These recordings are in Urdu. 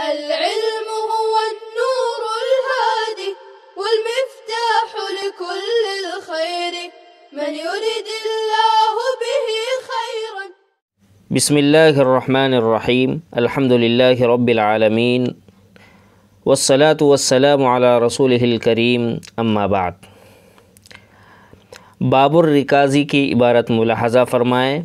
العلم هو النور الهادي والمفتاح لكل الخير من يريد الله به خيرا. بسم اللہ الرحمن الرحیم. الحمد للہ رب العالمین والصلاة والسلام علی رسولہ الکریم. اما بعد. باب الرکازی کی عبارت ملاحظہ فرمائیں.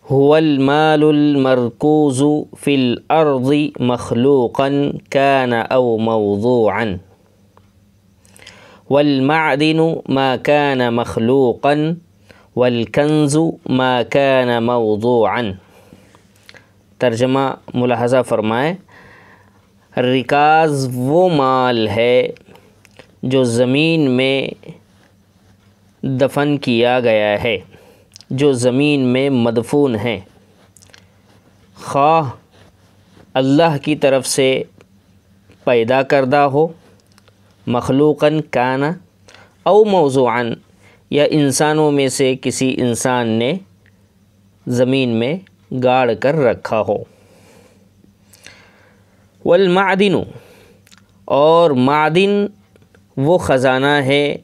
هو المال المرکوز فی الارض مخلوقا كان او موضوعا والمعدن ما كان مخلوقا والکنز ما كان موضوعا. ترجمہ ملاحظہ فرمائیں. رکاز وہ مال ہے جو زمین میں دفن کیا گیا ہے، جو زمین میں مدفون ہے، خواہ اللہ کی طرف سے پیدا کردہ ہو، مخلوقاً کان او موضوعاً، یا انسانوں میں سے کسی انسان نے زمین میں گاڑ کر رکھا ہو. والمعدن، اور معدن وہ خزانہ ہے،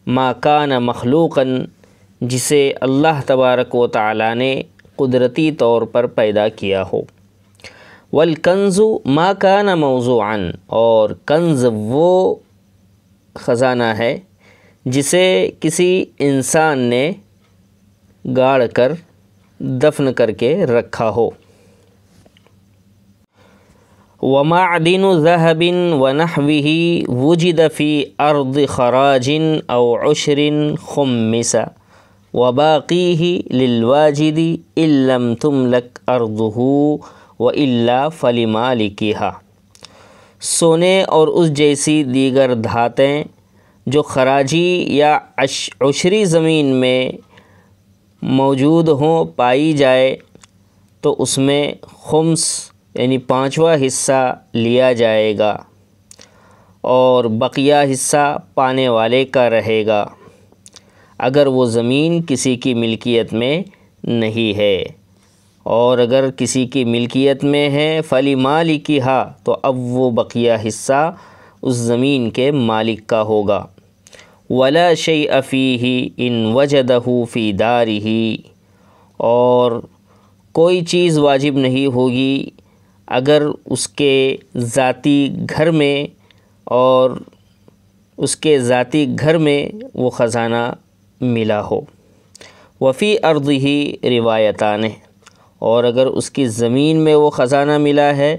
ما کان مخلوقاً، جسے اللہ تبارک و تعالی نے قدرتی طور پر پیدا کیا ہو. والکنز ما کان موضوعاً، اور کنز وہ خزانہ ہے جسے کسی انسان نے گاڑ کر دفن کر کے رکھا ہو. ومعدن ذهب ونحوه وجد في أرض خراج أو عشر خمس وباقيه للواجد إن لم تملك أرضه وإلا فلمالكها. سونے اور اس جیسی دیگر دھاتیں جو خراجی یا عشری زمین میں موجود ہوں پائی جائے تو اس میں خمس یعنی 5واں حصہ لیا جائے گا اور بقیہ حصہ پانے والے کا رہے گا اگر وہ زمین کسی کی ملکیت میں نہیں ہے، اور اگر کسی کی ملکیت میں ہے فَلِمَالِكِهَا، تو اب وہ بقیہ حصہ اس زمین کے مالک کا ہوگا. وَلَا شَيْءَ فِيهِ إِن وَجَدَهُ فِي دَارِهِ، اور کوئی چیز واجب نہیں ہوگی اگر اس کے ذاتی گھر میں اور اس کے ذاتی گھر میں وہ خزانہ ملا ہو. وفی ارضہ روایتان، اور اگر اس کی زمین میں وہ خزانہ ملا ہے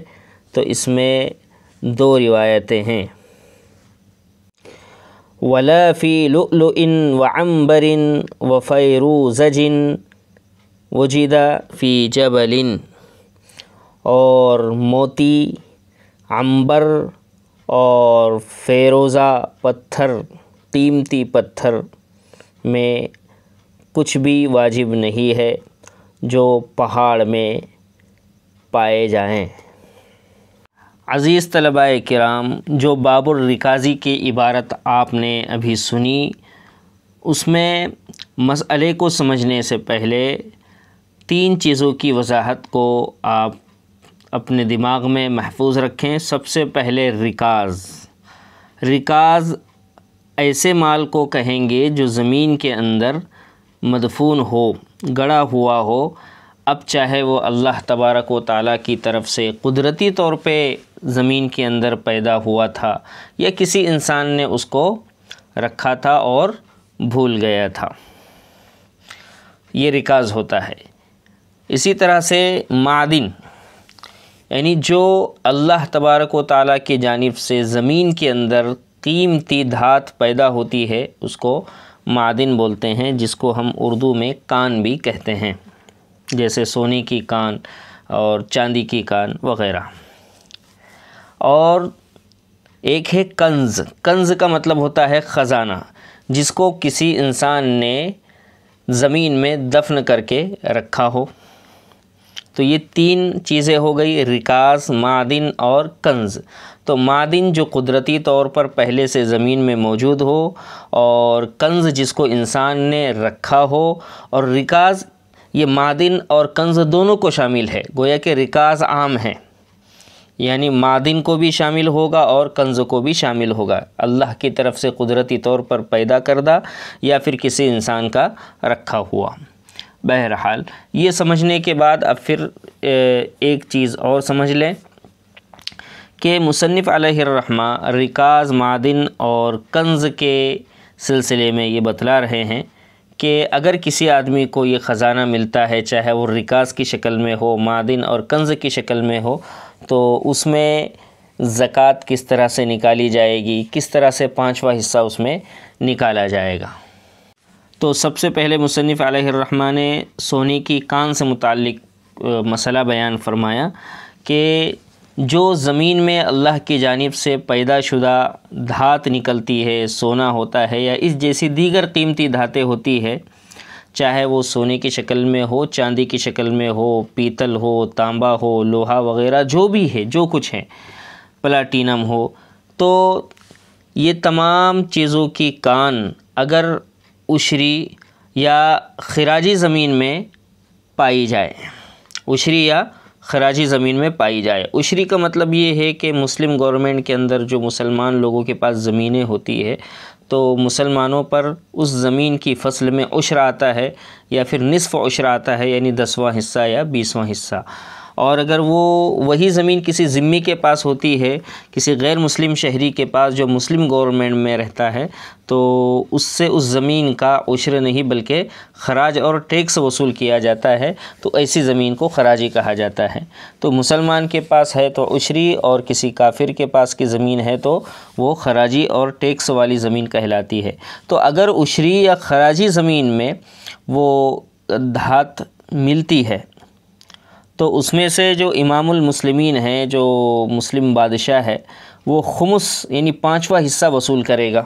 تو اس میں 2 روایتیں ہیں. ولا فی لؤلؤ وعنبر وفیروزج وجد فی جبل، اور موتی، عنبر اور فیروزہ پتھر، قیمتی پتھر میں کچھ بھی واجب نہیں ہے جو پہاڑ میں پائے جائیں. عزیز طلباء کرام، جو باب الرکازی کی عبارت آپ نے ابھی سنی، اس میں مسئلے کو سمجھنے سے پہلے 3 چیزوں کی وضاحت کو آپ اپنے دماغ میں محفوظ رکھیں. سب سے پہلے رکاز ایسے مال کو کہیں گے جو زمین کے اندر مدفون ہو، گڑا ہوا ہو. اب چاہے وہ اللہ تبارک و تعالیٰ کی طرف سے قدرتی طور پہ زمین کے اندر پیدا ہوا تھا یا کسی انسان نے اس کو رکھا تھا اور بھول گیا تھا، یہ رکاز ہوتا ہے. اسی طرح سے معدن، یعنی جو اللہ تبارک و تعالیٰ کی جانب سے زمین کے اندر قیمتی دھات پیدا ہوتی ہے، اس کو معدن بولتے ہیں، جس کو ہم اردو میں کان بھی کہتے ہیں، جیسے سونے کی کان اور چاندی کی کان وغیرہ. اور ایک ہے کنز. کنز کا مطلب ہوتا ہے خزانہ، جس کو کسی انسان نے زمین میں دفن کر کے رکھا ہو. تو یہ 3 چیزیں ہو گئی، رکاز، معدن اور کنز. تو معدن جو قدرتی طور پر پہلے سے زمین میں موجود ہو، اور کنز جس کو انسان نے رکھا ہو، اور رکاز یہ معدن اور کنز دونوں کو شامل ہے. گویا کہ رکاز عام ہے، یعنی معدن کو بھی شامل ہوگا اور کنز کو بھی شامل ہوگا، اللہ کی طرف سے قدرتی طور پر پیدا کردہ یا پھر کسی انسان کا رکھا ہوا۔ بہرحال یہ سمجھنے کے بعد اب پھر ایک چیز اور سمجھ لیں کہ مصنف علیہ الرحمہ رکاز، معدن اور کنز کے سلسلے میں یہ بتلا رہے ہیں کہ اگر کسی آدمی کو یہ خزانہ ملتا ہے، چاہے وہ رکاز کی شکل میں ہو، معدن اور کنز کی شکل میں ہو، تو اس میں زکوٰۃ کس طرح سے نکالی جائے گی، کس طرح سے 5واں حصہ اس میں نکالا جائے گا۔ تو سب سے پہلے مصنف علیہ الرحمہ نے سونے کی کان سے متعلق مسئلہ بیان فرمایا کہ جو زمین میں اللہ کی جانب سے پیدا شدہ دھات نکلتی ہے، سونا ہوتا ہے یا اس جیسی دیگر قیمتی دھاتیں ہوتی ہے، چاہے وہ سونے کی شکل میں ہو، چاندی کی شکل میں ہو، پیتل ہو، تانبا ہو، لوہا وغیرہ جو بھی ہے، جو کچھ ہے، پلاٹینم ہو، تو یہ تمام چیزوں کی کان اگر عشری یا خراجی زمین میں پائی جائے، عشری یا خراجی زمین میں پائی جائے۔ عشری کا مطلب یہ ہے کہ مسلم گورنمنٹ کے اندر جو مسلمان لوگوں کے پاس زمینیں ہوتی ہے تو مسلمانوں پر اس زمین کی فصل میں عشر آتا ہے یا پھر نصف عشر آتا ہے، یعنی 10واں حصہ یا 20واں حصہ۔ اور اگر وہی زمین کسی ذمی کے پاس ہوتی ہے، کسی غیر مسلم شہری کے پاس جو مسلم گورنمنٹ میں رہتا ہے، تو اس سے اس زمین کا عشر نہیں بلکہ خراج اور ٹیکس وصول کیا جاتا ہے، تو ایسی زمین کو خراجی کہا جاتا ہے۔ تو مسلمان کے پاس ہے تو عشری، اور کسی کافر کے پاس کی زمین ہے تو وہ خراجی اور ٹیکس والی زمین کہلاتی ہے۔ تو اگر عشری یا خراجی زمین میں وہ دھات ملتی ہے تو اس میں سے جو امام المسلمین ہیں، جو مسلم بادشاہ ہے، وہ خمس یعنی 5واں حصہ وصول کرے گا،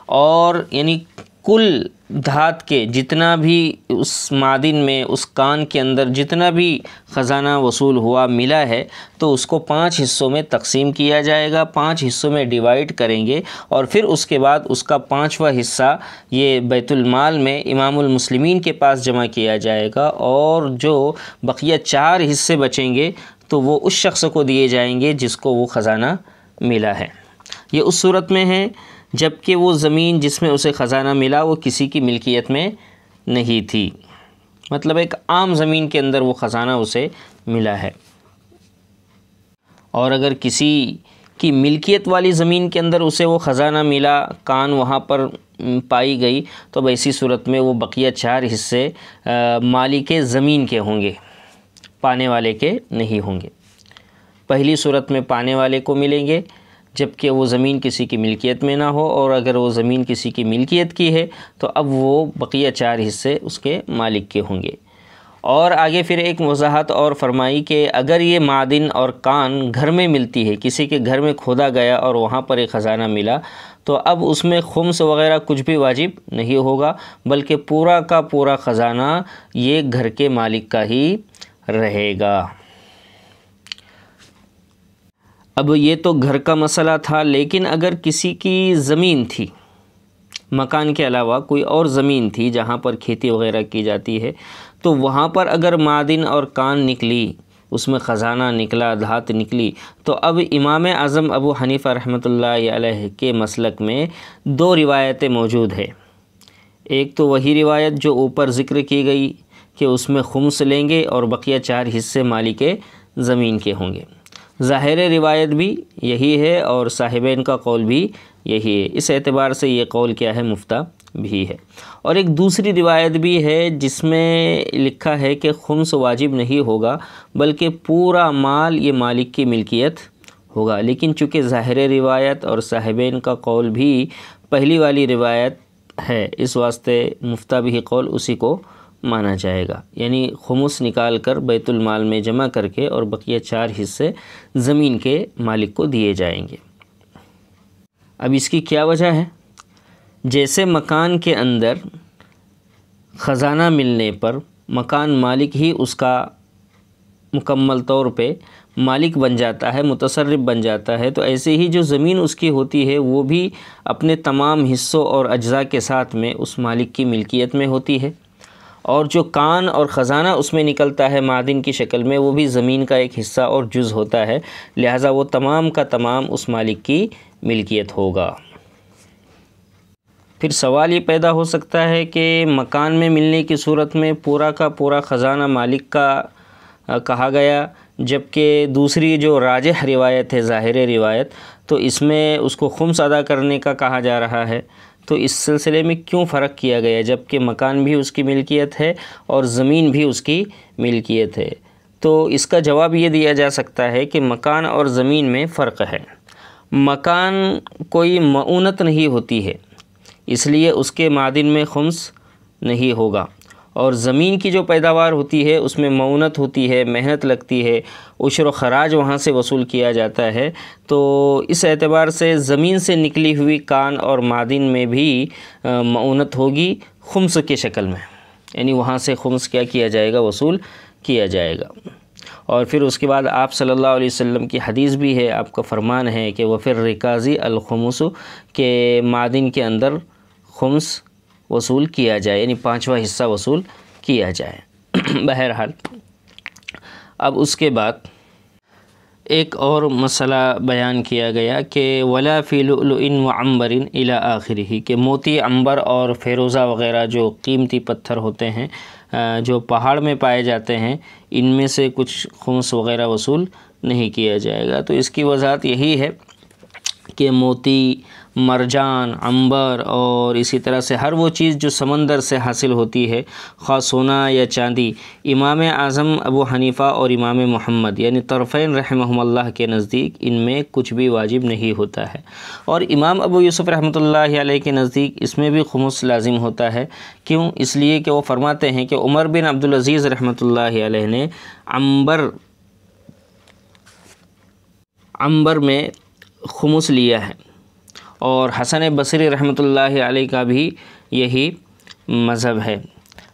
اور یعنی کل دھات کے جتنا بھی اس معدن میں، اس کان کے اندر جتنا بھی خزانہ وصول ہوا ملا ہے، تو اس کو 5 حصوں میں تقسیم کیا جائے گا، 5 حصوں میں ڈیوائیڈ کریں گے، اور پھر اس کے بعد اس کا 5واں حصہ یہ بیت المال میں امام المسلمین کے پاس جمع کیا جائے گا، اور جو بقیہ 4 حصے بچیں گے تو وہ اس شخص کو دیے جائیں گے جس کو وہ خزانہ ملا ہے۔ یہ اس صورت میں ہے جبکہ وہ زمین جس میں اسے خزانہ ملا وہ کسی کی ملکیت میں نہیں تھی، مطلب ایک عام زمین کے اندر وہ خزانہ اسے ملا ہے۔ اور اگر کسی کی ملکیت والی زمین کے اندر اسے وہ خزانہ ملا، کان وہاں پر پائی گئی، تو اب ایسی صورت میں وہ بقیہ 4 حصے مالک زمین کے ہوں گے، پانے والے کے نہیں ہوں گے۔ پہلی صورت میں پانے والے کو ملیں گے جبکہ وہ زمین کسی کی ملکیت میں نہ ہو، اور اگر وہ زمین کسی کی ملکیت کی ہے تو اب وہ بقیہ 4 حصے اس کے مالک کے ہوں گے۔ اور آگے پھر ایک وضاحت اور فرمائی کہ اگر یہ معدن اور کان گھر میں ملتی ہے، کسی کے گھر میں کھودا گیا اور وہاں پر ایک خزانہ ملا، تو اب اس میں خمس وغیرہ کچھ بھی واجب نہیں ہوگا، بلکہ پورا کا پورا خزانہ یہ گھر کے مالک کا ہی رہے گا۔ اب یہ تو گھر کا مسئلہ تھا، لیکن اگر کسی کی زمین تھی، مکان کے علاوہ کوئی اور زمین تھی جہاں پر کھیتی وغیرہ کی جاتی ہے، تو وہاں پر اگر معدن اور کان نکلی، اس میں خزانہ نکلا، دھات نکلی، تو اب امام اعظم ابو حنیفہ رحمۃ اللہ علیہ کے مسلک میں 2 روایتیں موجود ہیں۔ ایک تو وہی روایت جو اوپر ذکر کی گئی کہ اس میں خمس لیں گے اور بقیہ 4 حصے مالک زمین کے ہوں گے، ظاہر روایت بھی یہی ہے اور صاحبین کا قول بھی یہی ہے، اس اعتبار سے یہ قول کیا ہے، مفتہ بھی ہے۔ اور ایک دوسری روایت بھی ہے جس میں لکھا ہے کہ خمس واجب نہیں ہوگا بلکہ پورا مال یہ مالک کی ملکیت ہوگا، لیکن چونکہ ظاہر روایت اور صاحبین کا قول بھی پہلی والی روایت ہے، اس واسطے مفتہ بھی قول اسی کو مانا جائے گا، یعنی خمس نکال کر بیت المال میں جمع کر کے اور بقیہ 4 حصے زمین کے مالک کو دیے جائیں گے۔ اب اس کی کیا وجہ ہے؟ جیسے مکان کے اندر خزانہ ملنے پر مکان مالک ہی اس کا مکمل طور پہ مالک بن جاتا ہے، متصرف بن جاتا ہے، تو ایسے ہی جو زمین اس کی ہوتی ہے وہ بھی اپنے تمام حصوں اور اجزاء کے ساتھ میں اس مالک کی ملکیت میں ہوتی ہے۔ اور جو کان اور خزانہ اس میں نکلتا ہے معدن کی شکل میں، وہ بھی زمین کا ایک حصہ اور جز ہوتا ہے، لہٰذا وہ تمام کا تمام اس مالک کی ملکیت ہوگا۔ پھر سوال یہ پیدا ہو سکتا ہے کہ مکان میں ملنے کی صورت میں پورا کا پورا خزانہ مالک کا کہا گیا، جبکہ دوسری جو راجح روایت ہے، ظاہر روایت، تو اس میں اس کو خمس ادا کرنے کا کہا جا رہا ہے۔ تو اس سلسلے میں کیوں فرق کیا گیا جبکہ مکان بھی اس کی ملکیت ہے اور زمین بھی اس کی ملکیت ہے؟ تو اس کا جواب یہ دیا جا سکتا ہے کہ مکان اور زمین میں فرق ہے۔ مکان کوئی معونت نہیں ہوتی ہے، اس لیے اس کے معدن میں خمس نہیں ہوگا، اور زمین کی جو پیداوار ہوتی ہے اس میں معونت ہوتی ہے، محنت لگتی ہے، عشر و خراج وہاں سے وصول کیا جاتا ہے، تو اس اعتبار سے زمین سے نکلی ہوئی کان اور معدن میں بھی معونت ہوگی خمس کے شکل میں، یعنی وہاں سے خمس کیا جائے گا، وصول کیا جائے گا۔ اور پھر اس کے بعد آپ صلی اللہ علیہ وسلم کی حدیث بھی ہے، آپ کا فرمان ہے کہ وَفِي الرِّكَازِ الْخُمُسُ، کہ معدن کے اندر خمس وصول کیا جائے، یعنی 5واں حصہ وصول کیا جائے۔ بہرحال اب اس کے بعد ایک اور مسئلہ بیان کیا گیا کہ وَلَا فِي لُؤْلُؤٍ وَعَنبَرٍ إِلَىٰ آخِرِهِ، کہ موتی، عنبر اور فیروزہ وغیرہ جو قیمتی پتھر ہوتے ہیں جو پہاڑ میں پائے جاتے ہیں، ان میں سے کچھ خمس وغیرہ وصول نہیں کیا جائے گا۔ تو اس کی وضاحت یہی ہے کہ موتی، مرجان، عنبر اور اسی طرح سے ہر وہ چیز جو سمندر سے حاصل ہوتی ہے، خواہ سونا یا چاندی، امام اعظم ابو حنیفہ اور امام محمد یعنی طرفین رحمہم اللہ کے نزدیک ان میں کچھ بھی واجب نہیں ہوتا ہے، اور امام ابو یوسف رحمۃ اللہ علیہ کے نزدیک اس میں بھی خمس لازم ہوتا ہے۔ کیوں؟ اس لیے کہ وہ فرماتے ہیں کہ عمر بن عبدالعزیز رحمۃ اللہ علیہ نے عنبر میں خمس لیا ہے، اور حسن بصری رحمۃ اللہ علیہ کا بھی یہی مذہب ہے۔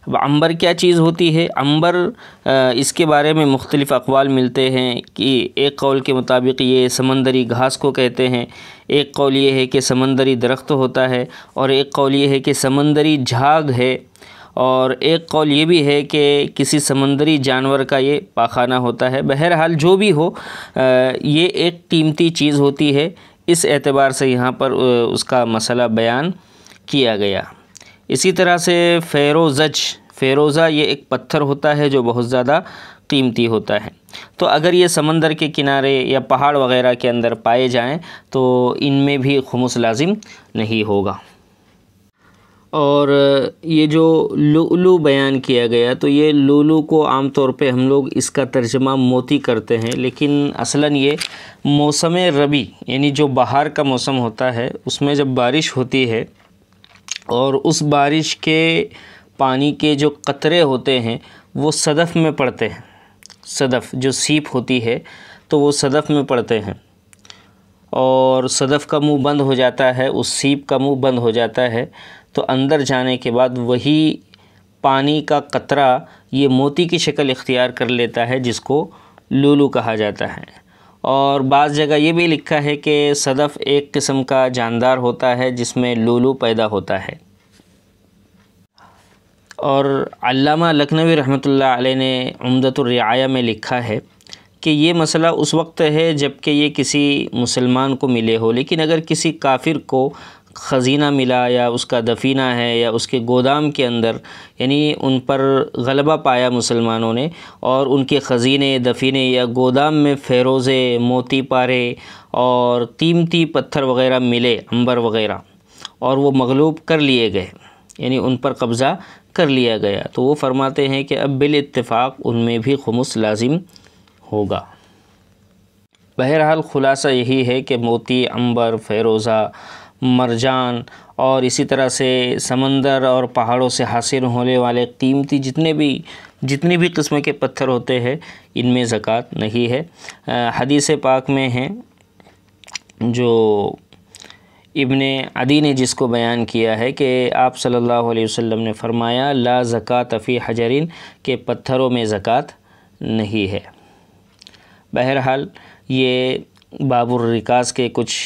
اب عنبر کیا چیز ہوتی ہے؟ عنبر اس کے بارے میں مختلف اقوال ملتے ہیں کہ ایک قول کے مطابق یہ سمندری گھاس کو کہتے ہیں، ایک قول یہ ہے کہ سمندری درخت ہوتا ہے، اور ایک قول یہ ہے کہ سمندری جھاگ ہے، اور ایک قول یہ بھی ہے کہ کسی سمندری جانور کا یہ پاخانہ ہوتا ہے۔ بہرحال جو بھی ہو، یہ ایک قیمتی چیز ہوتی ہے، اس اعتبار سے یہاں پر اس کا مسئلہ بیان کیا گیا۔ اسی طرح سے فیروزہ یہ ایک پتھر ہوتا ہے جو بہت زیادہ قیمتی ہوتا ہے، تو اگر یہ سمندر کے کنارے یا پہاڑ وغیرہ کے اندر پائے جائیں تو ان میں بھی خمس لازم نہیں ہوگا۔ اور یہ جو لؤلؤ بیان کیا گیا، تو یہ لؤلؤ کو عام طور پہ ہم لوگ اس کا ترجمہ موتی کرتے ہیں، لیکن اصلاً یہ موسم ربیع یعنی جو بہار کا موسم ہوتا ہے، اس میں جب بارش ہوتی ہے اور اس بارش کے پانی کے جو قطرے ہوتے ہیں وہ صدف میں پڑتے ہیں، صدف جو سیپ ہوتی ہے تو وہ صدف میں پڑتے ہیں، اور صدف کا منہ بند ہو جاتا ہے، اس سیپ کا منہ بند ہو جاتا ہے، تو اندر جانے کے بعد وہی پانی کا قطرہ یہ موتی کی شکل اختیار کر لیتا ہے، جس کو لؤلؤ کہا جاتا ہے۔ اور بعض جگہ یہ بھی لکھا ہے کہ صدف ایک قسم کا جاندار ہوتا ہے جس میں لؤلؤ پیدا ہوتا ہے۔ اور علامہ لکھنوی رحمۃ اللہ علیہ نے عمدۃ الرعایہ میں لکھا ہے کہ یہ مسئلہ اس وقت ہے جب کہ یہ کسی مسلمان کو ملے ہو، لیکن اگر کسی کافر کو خزینہ ملا یا اس کا دفینہ ہے یا اس کے گودام کے اندر، یعنی ان پر غلبہ پایا مسلمانوں نے اور ان کے خزینے، دفینے یا گودام میں فیروزے، موتی پارے اور قیمتی پتھر وغیرہ ملے، عنبر وغیرہ، اور وہ مغلوب کر لیے گئے، یعنی ان پر قبضہ کر لیا گیا، تو وہ فرماتے ہیں کہ اب بالاتفاق ان میں بھی خمس لازم ہوگا۔ بہرحال خلاصہ یہی ہے کہ موتی، عنبر، فیروزہ، مرجان اور اسی طرح سے سمندر اور پہاڑوں سے حاصل ہونے والے قیمتی جتنی بھی قسم کے پتھر ہوتے ہیں، ان میں زکوٰۃ نہیں ہے۔ حدیث پاک میں ہیں جو ابن عدی نے جس کو بیان کیا ہے کہ آپ صلی اللہ علیہ وسلم نے فرمایا لا زکوٰۃ فی حجرین، کہ پتھروں میں زکوٰۃ نہیں ہے۔ بہرحال یہ باب الرکاز کے کچھ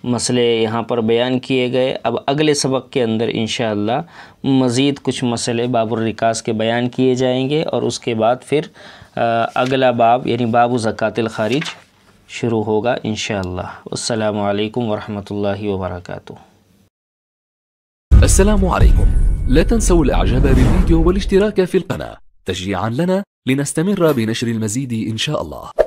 مسئلے یہاں پر بیان کیے گئے. اب اگلے سبق کے اندر انشاءاللہ مزید کچھ مسئلے باب الرکاز کے بیان کیے جائیں گے، اور اس کے بعد پھر اگلا باب یعنی باب زکوٰۃ الخارج شروع ہوگا انشاءاللہ. السلام علیکم ورحمۃ اللہ وبرکاتہ. السلام عليكم. لا تنسوا الاعجاب بالفيديو والاشتراك في القناة تشجيعا لنا لنستمر بنشر المزيد إن شاء الله.